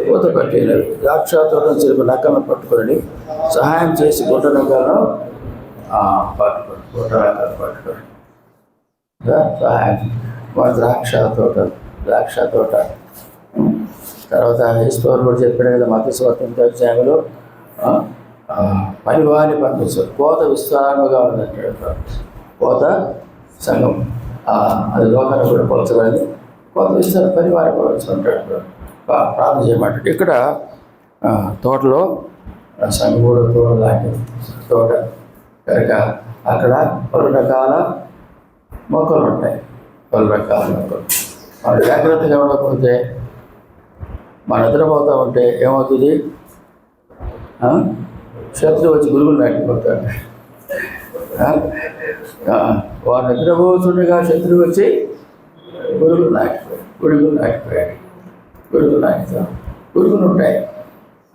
పూత పట్టినవి, ద్రాక్ష తోటను చిలుపు నక్కలను పట్టుకొని సహాయం చేసి గుట్ట నక్కలను పట్టుకోండి సహాయం. మన ద్రాక్ష తోట తర్వాత ఈశ్వరు కూడా చెప్పాడు కదా, మతస్వార్థ 8వ అధ్యాయంలో పనివారిని పంపిస్తారు. కోత విస్తారంగా ఉందంటాడు. కోత సంఘం అది లోకాన్ని కూడా పోల్చబడింది. కోత విస్తారం పనివారిని పోల్చుకుంటాడు, ప్రార్థన చేయమంటాడు. ఇక్కడ తోటలో సంగముడు తోట లాంటి తోట కనుక అక్కడ పలు రకాల మొక్కలు ఉంటాయి. పలు రకాల మొక్కలు మనం జాగ్రత్తగా ఉండకపోతే మన నిద్రపోతూ ఉంటే ఏమవుతుంది? శత్రువు వచ్చి గురుగులు నాటిపోతాడు. వారు నిద్రపోతుండగా శత్రువు వచ్చి గురుగులు నాటుతాడు. ఉంటాయి.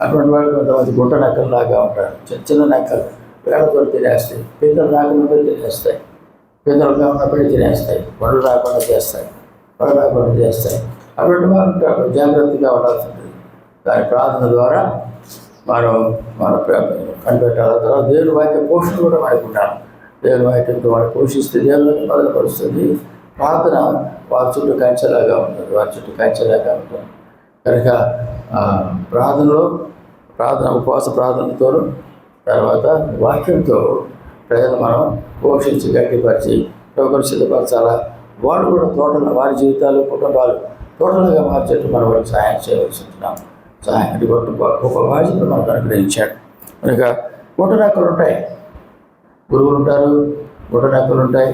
అటువంటి వాళ్ళు కొంతమంది గుంట నక్కలలాగా ఉంటారు. చిన్న నక్కలు వేళతో తినేస్తాయి. పిల్లలు రాకుండా తినేస్తాయి. పిల్లలుగా ఉన్నప్పుడే తినేస్తాయి. పళ్ళు రాకుండా చేస్తాయి. అటువంటి వాళ్ళు జాగ్రత్తగా ఉండాల్సి ఉంటుంది. దాని ప్రార్థన ద్వారా మనం కనిపెట్టాలి. తర్వాత దేవుని వాక్య పోషణ కూడా మనకు ఉండాలి. దేవుని వాక్యంతో వాళ్ళు పోషిస్తే దేవుని బలపరుస్తుంది. ప్రార్థన వారి చుట్టూ కంచెలాగా ఉంటుంది. కనుక ప్రార్థన ఉపవాస ప్రార్థనతో తర్వాత వాక్యంతో ప్రజలు మనం పోషించి గట్టిపరిచి ప్రభువును సిద్ధపరచాలా. వాళ్ళు కూడా తోటలు, వారి జీవితాలు, కుటుంబాలు తోటలుగా మార్చేట్టు మనం వాళ్ళకి సహాయం చేయవలసి ఉంటున్నాం. సహాయం గొప్ప బాధ్యత మనకు అనుగ్రహించాడు. కనుక గుట్టనక్కలు ఉంటాయి, గురువులు ఉంటారు, గుట్టనక్కలు ఉంటాయి.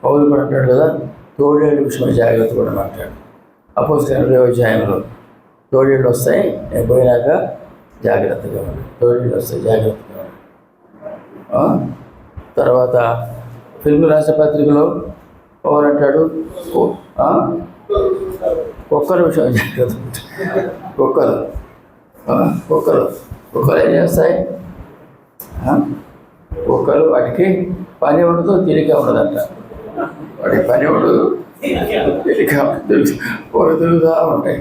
పౌలు కూడా అంటాడు కదా, తోడేళ్ళు విషయమై జాగ్రత్త కూడా మాట్లాడు. అపోస్తలుల 2వ అధ్యాయంలో తోడేళ్ళు వస్తాయి, నేను పోయినాక జాగ్రత్తగా ఉండు. తోడేళ్ళు వస్తాయి, జాగ్రత్తగా ఉండు. తర్వాత ఫిల్మ్ రాసే పత్రికలో పౌలు అంటాడు, కుక్కల విషయం జాగ్రత్త. కుక్కలు ఏం చేస్తాయి? కుక్కలు వాటికి పని ఉండదు, తీరిక ఉండదంట. వాటికి పని ఉండదు, తీరిక తిరుగుతూ ఉంటాయి.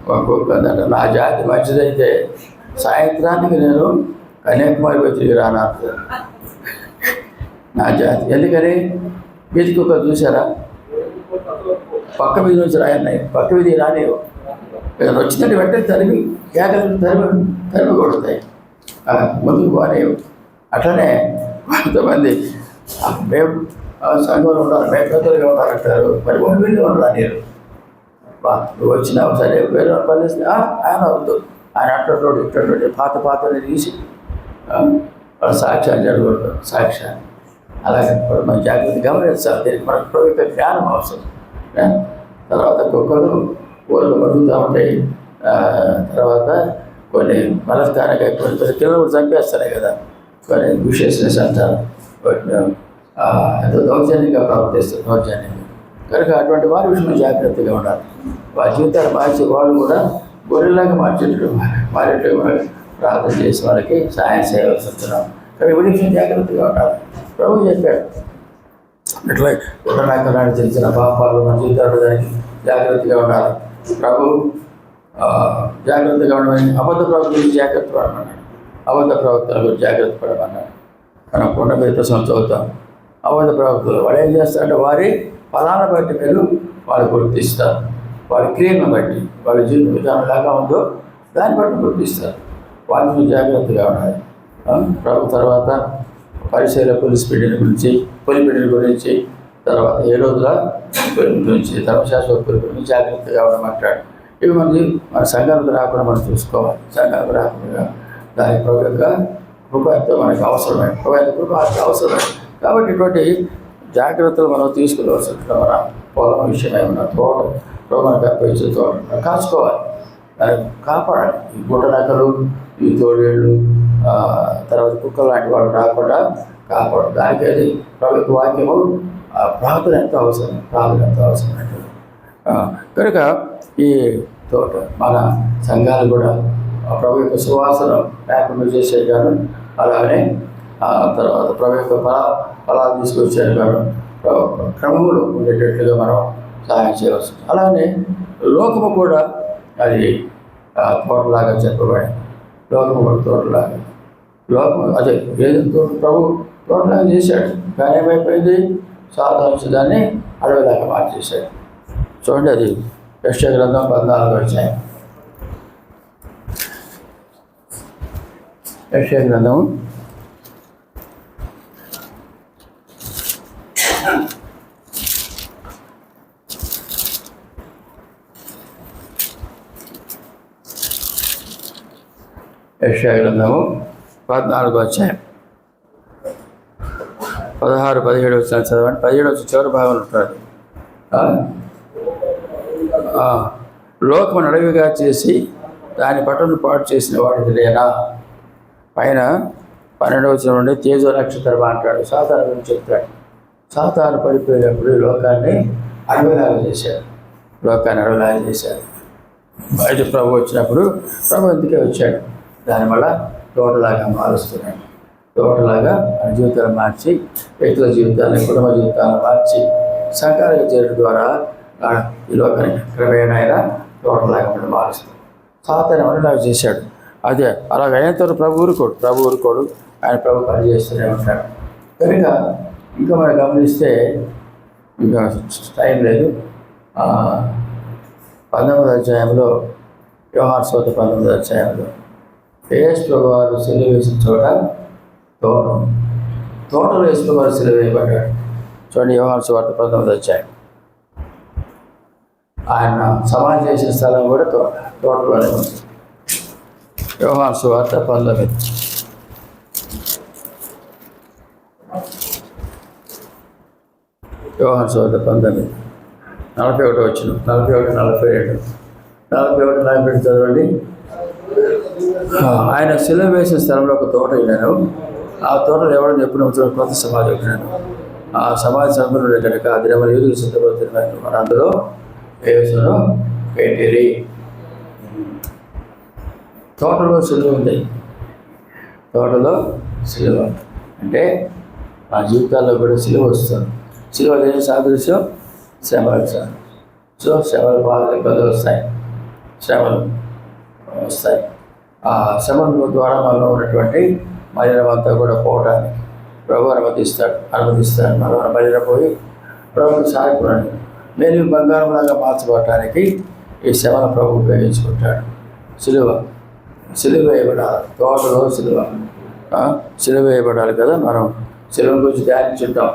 కుక్క అంట, నా జాతి మంచిదైతే సాయంత్రానికి నేను కన్యాకుమారి పోయి తిరిగి రానా. నా జాతి ఎందుకని? వీధి కుక్క చూసారా? పక్క వీధి నుంచి రాయన్నాయి, పక్క వీధి రానివ్వు. ఏదైనా వచ్చినట్టు వెంటనే తరిమి కొడతాయి, ముందుకు పోనేవు. అట్లనే కొంతమంది మేము సంఘంలో ఉండాలి, మేము పెద్దలుగా ఉండాలంటారు. మరి వీళ్ళు రానిరు. నువ్వు వచ్చినావు సరే, వేరే పని ఆయన వద్దు, ఆయన అట్టోడు ఇట్టోడు పాతని తీసి వాళ్ళ సాక్ష్యాన్ని జరగకూడదు. సాక్ష్యాన్ని అలాగే మనం జాగ్రత్త గమనించాలి. దీనికి మనకు ప్రభుత్వ జ్ఞానం అవసరం. తర్వాత కుక్కలు ఊళ్ళో బతుకుతూ ఉంటాయి. తర్వాత కొన్ని బలత్కారంగా కొన్ని కిలోమీటర్లు చంపేస్తాయి కదా, కొన్ని విశేషనెస్ అంటారు. ఎంతో దౌర్జన్యంగా ప్రవర్తిస్తారు, దౌర్జన్యంగా. కనుక అటువంటి వారి విషయంలో జాగ్రత్తగా ఉండాలి. వారి జీవితాలు మార్చి వాళ్ళు కూడా గొర్రెలాగా మారేట్టు ప్రార్థన చేసి వాళ్ళకి సహాయం చేయవలసి వస్తున్నాం. కానీ ఈ విషయం జాగ్రత్తగా ఉండాలి. ప్రభు చెప్పాడు, ఇట్లా గుట్టనక్కలాంటి తెలిసిన పాపాలు మన జీవితాలు దానికి జాగ్రత్తగా ఉండాలి. ప్రభు జాగ్రత్తగా ఉండమని, అబద్ధ ప్రవక్తల గురించి జాగ్రత్త పడమన్నాడు. అబద్ధ ప్రవక్తల గురించి జాగ్రత్త పడమన్నాడు. మనం కొండ మీద చదువుతాం. అబద్ధ ప్రవక్తలు వాళ్ళు ఏం చేస్తారంటే వారి ఫలాన్ని బట్టి మీరు వాళ్ళు గుర్తిస్తారు. వారి క్రియను బట్టి, వాళ్ళ జీవిత విధానం లాగా ఉందో దాన్ని బట్టి గుర్తిస్తారు. వాళ్ళని జాగ్రత్తగా ఉండాలి. ప్రభు తర్వాత పరిశీలన పొలిపిడిని గురించి తర్వాత 7 రోజుల గురించి, ధర్మశాస్త్ర గురించి జాగ్రత్తగా ఉండమంటాడు. ఇవి మన సంఘానికి రాకుండా మనం చూసుకోవాలి. సంఘానికి రాకుండా దాని ప్రభు యొక్క కృప ఎంతో మనకు అవసరమే. ప్రభు యొక్క కృప అవసరమే. కాబట్టి ఇటువంటి జాగ్రత్తలు మనం తీసుకోవాల్సి ఉంటుంది. మన పొలం విషయం ఏమన్నా తోట ప్రభు మనకు అప్పగించే తోట కాచుకోవాలి, దాన్ని కాపాడాలి. ఈ గుట్టనక్కలు, ఈ తోడేళ్ళు, తర్వాత కుక్కలు లాంటి వాళ్ళు రాకుండా కాపాడు. దానికి అది ప్రభుత్వ వాక్యము ప్రార్థన ఎంతో అవసరం, ప్రార్థన ఎంతో అవసరం అంటే కనుక ఈ తోట మన సంఘాలు కూడా ప్రభు యొక్క సువాసన లేకుండా చేసేది కాదు, అలానే తర్వాత ప్రభు యొక్క ఫలాలు తీసుకొచ్చేది కాదు, క్రమములు ఉండేటట్లుగా మనం సహాయం చేయవచ్చు. అలానే లోకము కూడా అది తోటలాగా చెప్పబడింది. లోకము కూడా తోటలాగా, లోకము అదే ఏదో ప్రభు తోటలాగా చేశాడు, కానీ ఏమైపోయింది, సాధారణ దాన్ని అడవిలాగా మార్చేశాడు. చూడండి, అది యెషయా గ్రంథం 14వ అధ్యాయం. యెషయా గ్రంథం 14వ అధ్యాయం 16-17 వచ్చిన చదవండి. 17 వచ్చి చివరి భాగంలో ఉంటారు. లోకమును అడవిగా చేసి దాని పట్టును పాటు చేసిన వాడిది లేనా. పైన 12వ వచనం నుండి తేజో నక్షత్రం అంటాడు, సాతాను గురించి చెప్తాడు. సాతాను పడిపోయినప్పుడు ఈ లోకాన్ని అడవిలాగా చేశాడు, లోకాన్ని అడవిలాగా చేశాడు. బయట ప్రభు వచ్చినప్పుడు ప్రభు ఎందుకే వచ్చాడు, దానివల్ల తోటలాగా మారుస్తున్నాడు. తోటలాగా మన జీవితాలు మార్చి, వ్యక్తుల జీవితాలను, కుటుంబ జీవితాలను మార్చి సహకారంగా చేయడం ద్వారా ఈ లోకాన్ని క్రమేణా ఆయన తోటలాగా మనం మారుస్తాం. సాతాను మనలాగా చేశాడు. అదే అలాగ అయినంత ప్రభు ఊరుకోడు, ఆయన ప్రభు పనిచేస్తూనే ఉంటాడు. కనుక ఇంకా మనం గమనిస్తే, ఇంకా టైం లేదు, 19వ అధ్యాయంలో యోహాను సువార్త 19వ అధ్యాయంలో యేసు ప్రభు వారు సిలువ వేసిన చోట తోటలో యేసు ప్రభు వారు సిలువ వేయబడ్డాడు. చూడండి, యోహాను సువార్త 19వ అధ్యాయం. ఆయన సమాధి చేసిన స్థలం కూడా తోటలోనే ఉంది. యోహాను సువార్త 19. యోహాను సువార్త 19, 41 వచ్చిన 41, 42, 41, 42 చదవండి. ఆయన సిలువ వేసిన స్థలంలో ఒక తోట వెళ్ళాను. ఆ తోటలో ఎవరైనా ఎప్పుడు కొత్త సమాధి వచ్చినాను. ఆ సమాధి సంపన్నుడే కనుక ఆ దినమున యూదులు సిద్ధపడుతున్నారు. మన అందులో యేసును పెట్టిరి. తోటలో సిలువ ఉంది. తోటలో సిలువ అంటే మా జీవితాల్లో కూడా సిలువ వస్తుంది. సిలువ లేని సాదృశ్యం శ్రమలకు సార్. సో శ్రమలు బాగా ఇబ్బందులు వస్తాయి, శ్రమలు వస్తాయి. ఆ శ్రమల ద్వారా మనలో ఉన్నటువంటి మలినమంతా కూడా పోవడానికి ప్రభు అనుమతిస్తాడు. మనం మలినపోయి ప్రభుత్వ సహాయకుడు నేను బంగారంలాగా మార్చబడటానికి ఈ శ్రమను ప్రభు ఉపయోగించుకుంటాడు. సిలువ వేయబడాలి. తోటలో సిలువ వేయబడాలి కదా. మనం సిలువ గురించి ధ్యానించుంటాం.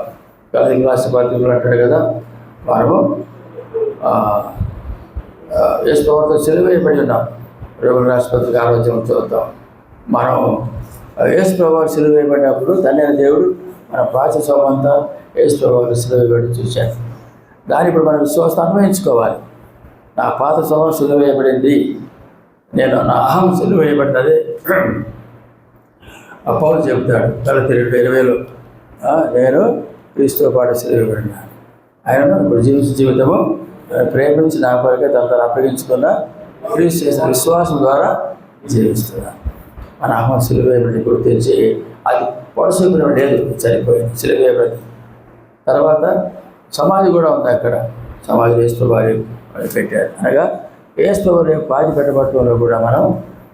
కలదికి రాసిన పత్రికలు అంటాడు కదా, మనము యేసు ప్రభుతో సిలువ వేయబడి ఉన్నాం. రోగుల రాష్ట్రపతి ఆరోగ్యం చూద్దాం. మనం యేసు ప్రభు సిలువ వేయబడినప్పుడు తండ్రి దేవుడు మన పాత సోమంతా యేసు ప్రభు సిలువ వేయబడి చూశాడు. దాన్ని ఇప్పుడు మనం విశ్వాసం అన్వయించుకోవాలి. నా పాత సోమం సిలువ వేయబడింది, నా అహం సిలువ వేయబడినది పౌలు చెబుతాడు. Galatia 2:20 నేను క్రీస్తుతో పాటు సిలువ వేయబడినా. ఆయనను ఇప్పుడు జీవితము ప్రేమించి నా కొరకే తనను అప్పగించుకున్న క్రీస్తు చేసిన విశ్వాసం ద్వారా జీవిస్తున్నా. మన అహం సిలువ వేయబడి గుర్తించి అది పొడసూపిన లేదు, చనిపోయింది, సిలువ వేయబడింది. తర్వాత సమాధి కూడా ఉంది. అక్కడ సమాధి యేసు వారి పెట్టారు. అనగా యేసు వారి పాతి పెట్టబట్టంలో కూడా మనం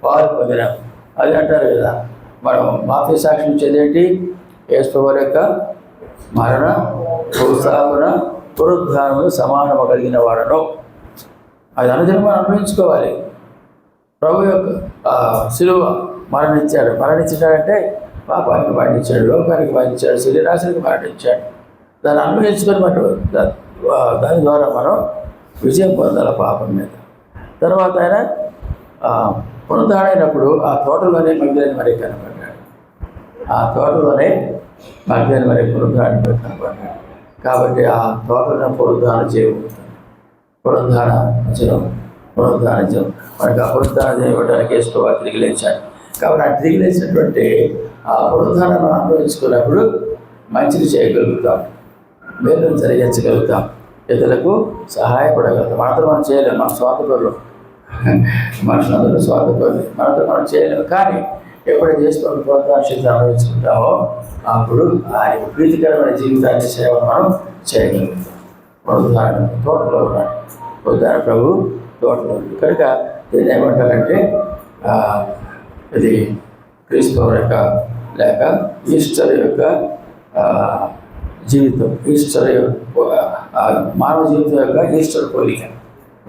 పాలు పొందినాం. అది అంటారు కదా, మనం మాఫీ సాక్ష్యం ఇచ్చేదేంటి, యేసు వారి యొక్క మరణ, భూస్థాపన, పునరుద్ధానములు సమానము కలిగిన వాడను. అది అనుదినం మనం అనుభవించుకోవాలి. ప్రభు యొక్క సిలువ మరణించాడంటే పాపానికి మరణించాడు, లోకానికి మరణించాడు, శరీరాశనికి మరణించాడు. దాన్ని అనుభవించుకొని దాని ద్వారా మనం విజయం పొందాలి పాపం మీద. తర్వాత ఆయన పునరుద్ధరణైనప్పుడు ఆ తోటలోనే మగ్ధలేని మరి కనపడ్డాడు. ఆ తోటలోనే మగ్ధలేని మరి పునరుద్ధరణ కనపడ్డాడు. కాబట్టి ఆ తోటలో పునరుద్ధరణ చేయబోతుంది. పునరుద్ధరణ మనకు ఆ పునరుద్ధరణ చేయబడడానికి యేసు తిరిగి లేచాడు. కాబట్టి ఆ తిరిగి లేచినటువంటి ఆ పునరుద్ధరణ మనం అనుభవించుకున్నప్పుడు మంచిని చేయగలుగుతాం, మేలును జరిగించగలుగుతాం, ఇతరులకు సహాయపడగలుగుతాం. మనతో మనం చేయలేము, మన స్వార్థపరులు, మనుషులందరూ స్వార్థపరులు, మనతో మనం చేయలేము. కానీ ఎప్పుడైతే చేసుకొని ప్రోత్సాహం అనుభవించుకుంటామో అప్పుడు ఆయన ప్రీతికరమైన జీవితాన్ని సేవను మనం చేయగలుగుతాం. ఉదాహరణ తోటలో ఉన్నాడు, ఉదాహరణ ప్రభు తోటలో ఉంది కనుక దీన్ని ఏమంటారంటే ఇది క్రీస్తు యొక్క లేక ఈస్టర్ యొక్క జీవితం, ఈస్టర్ మానవ జీవితం యొక్క ఈస్టర్ పోలిక,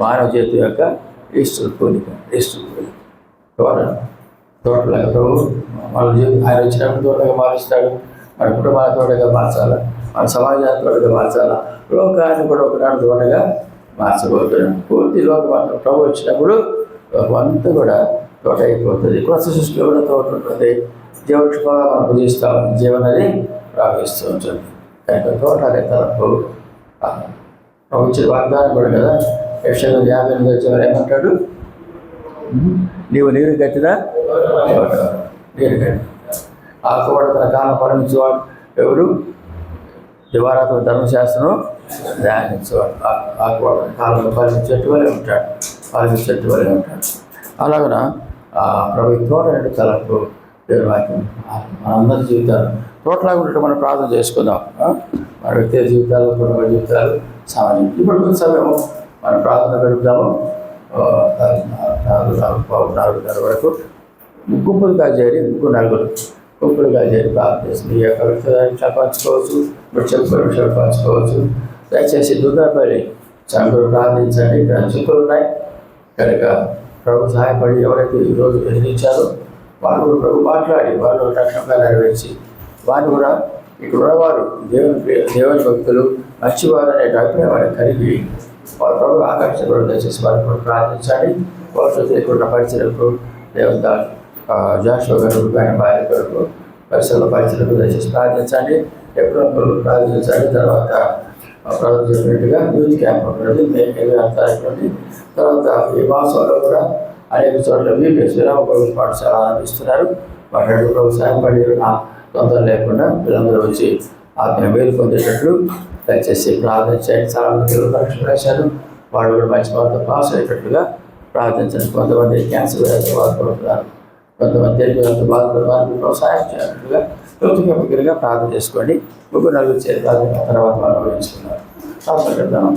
మానవ జీవితం యొక్క ఈస్టర్ పోలిక తోటలాగా ప్రభు మన జీవితం ఆయన వచ్చినప్పుడు తోటగా మారుస్తాడు. మన కుటుంబాల తోటగా మార్చాలా, మన సమాజాన్ని తోటగా మార్చాలా, లోకాన్ని కూడా ఒకనాడు తోటగా మార్చబోతున్నాడు. పూర్తి లోకం మాత్రం ప్రభు వచ్చినప్పుడు లోకం అంతా కూడా తోట అయిపోతుంది. కొత్త సృష్టిలో కూడా తోట ఉంటుంది. జీవక్షపాగా మనం పూజిస్తామని జీవనది ప్రవహిస్తూ ఉంటుంది. కనుక తోట అనే తలపు ప్రభు ఇచ్చిన వాగ్దానం కూడా కదా. 50 వచ్చేవారు ఏమంటాడు, నీవు నీరు కట్టిన తోట, నీరు కట్టిన ఆకువాడు తన కాలం పరిమించేవాడు ఎవరు? దివారాత్మ ధర్మశాస్త్రం ధ్యానించేవాడు. ఆకువాడు కాలంలో పరిమించేట్టు వలె ఉంటాడు, పరిమించేట్టు వలె ఉంటాడు. అలాగన ప్రభు తోట అనేది తలకు దేవుని వాక్యం మనందరి జీవితాలు తోటలాగా ఉంటే మనం ప్రార్థన చేసుకుందాం. మన వ్యక్తిగత జీవితాలు, కుటుంబ జీవితాలు, సామాజిక. ఇప్పుడు కొంత సమయం మనం ప్రార్థన గడుపుదాము. 4:30 వరకు గుంపులుగా చేరి, గుంపులుగా చేరి ప్రార్థన చేసి ఈ యొక్క వ్యక్తిగత పంచుకోవచ్చు, చెప్పిన విషయాలు పంచుకోవచ్చు. దయచేసి దుర్గాపల్లి సంఘులు ప్రార్థించండి. ఇక్కడ చుక్కలు ఉన్నాయి కనుక ప్రభు సహాయపడి ఎవరైతే ఈరోజు ఎదిరించారో వాళ్ళు కూడా ప్రభు మాట్లాడి వాళ్ళు రక్షణగా నెరవేర్చి వారు కూడా ఇక్కడ ఉన్నవారు దేవుని భక్తులు మంచివారు అనే అభిప్రాయం వారికి కలిగి వాళ్ళ ప్రభు ఆకర్షించబడి దయచేసి వారు కూడా ప్రార్థించండి. భవిష్యత్తు ఇక్కడ పరిచయకు దేవత జాషువా గారు ఆయన భార్య కొరకు పరిసర పరిచయకు దయచేసి ప్రార్థించండి. ఎప్పుడు ప్రార్థించండి. తర్వాత ప్రభుత్వం చెప్పినట్టుగా యూత్ క్యాంప్ ఉంటుంది, మే 26 తారీఖు నుండి. తర్వాత ఈ మాసంలో కూడా అనేక చోట్ల బీపీఎస్ విరామ పాఠశాల ఆరంభిస్తున్నారు. వాటి ప్రభు సహాయపడి తొందర లేకుండా వీళ్ళందరూ వచ్చి ఆత్మీయ మేలు పొందేటట్లు దయచేసి ప్రార్థన చేయండి. చాలా మంది పరీక్ష రాశారు, వాళ్ళు కూడా మంచి వాళ్ళతో పాస్ అయ్యేటట్లుగా ప్రార్థించండి. కొంతమంది క్యాన్సర్ వ్యాధితో బాధపడుతున్నారు, కొంతమంది తెలివితో బాధపడుతున్నారు. ప్రోత్సాహం చేయాలట్టుగా యువతిగా ప్రార్థన చేసుకోండి. 3-4 చేతి తర్వాత మనం ఉపయోగించుకున్నారు. ప్రార్థన పెడతాను.